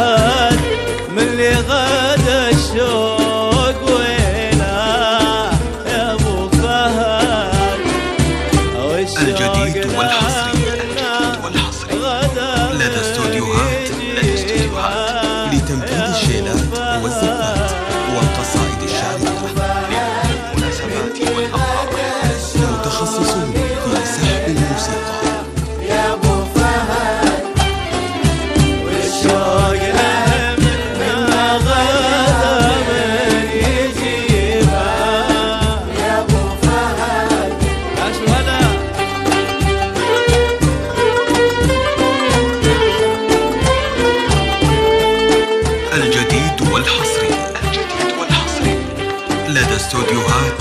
فهد من اللي غدا الشوق وينه يا ابو فهد. الجديد والحصري لدى استوديوهات لتنفيذ الشيلات والزفات والقصائد الشعرية للمناسبات والأفراح، متخصصون في سحب الموسيقى. يا ابو فهد والشوق له منا غدا من يجيبه. يا ابو فهد يا شهداء الجديد والحصري لدى استوديوهات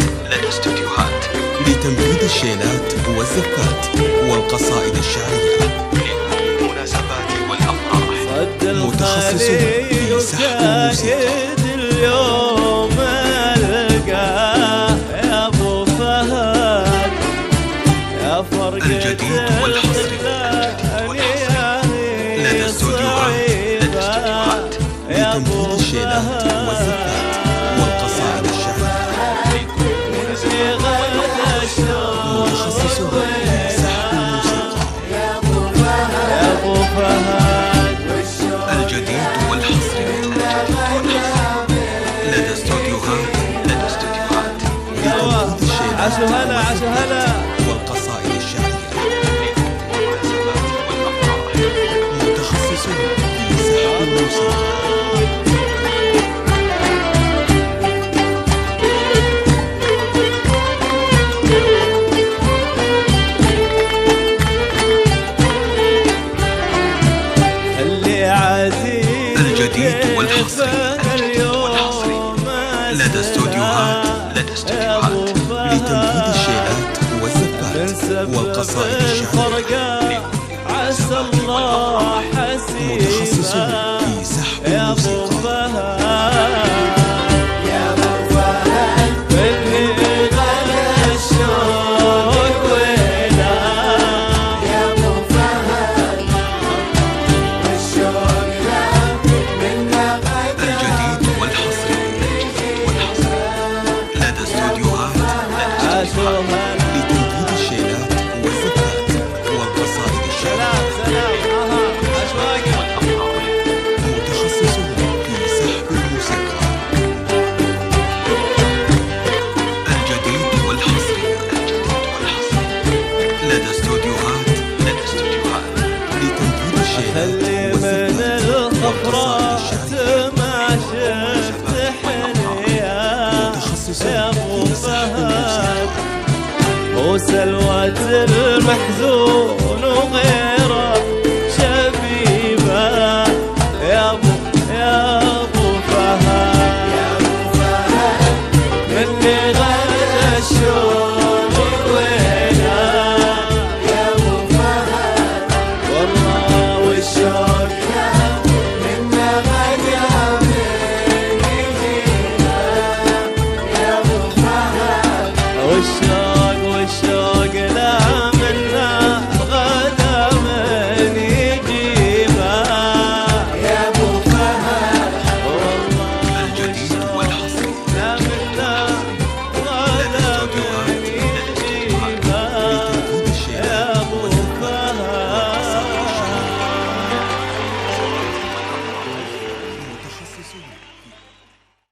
لتنفيذ الشيلات والزفات والقصائد الشعرية للمناسبات والأفراح، متخصصون في سحب الموسيقى. اليوم القاه يا ابو فهد يا فرقة الجديد والحصري لدى استوديوهات لتنفيذ الشيلات والزفات والقصائد الشعرية، متخصصون في سحب الموسيقى. يا ابو فهد الجديد والحصري لدى استوديوهات لتنفيذ الشيلات هلا والقصائد الشعرية، متخصصون في سحب الموسيقى. الجديد والحصري لدى استوديوهات لتنفيذ الشيلات والزفات والقصائد الشعرية، عسى الله متخصصون في سحب الموسيقى. يا ابو فهد اللي غدا الشوق وينه. يا ابو فهد الشوق له منا غدا. الجديد والحصري لدى استوديوهات لتنفيذ الشيلات والزفات والقصائد الشعرية، متخصصون في سحب الموسيقى. الجديد والحصري لدى استوديوهات لتنفيذ الشيلات والزفات والقصائد الشعرية، ما شفت حنية متخصصون يا ابو في سحب الموسيقى. فهد وسلوة المحزون وغير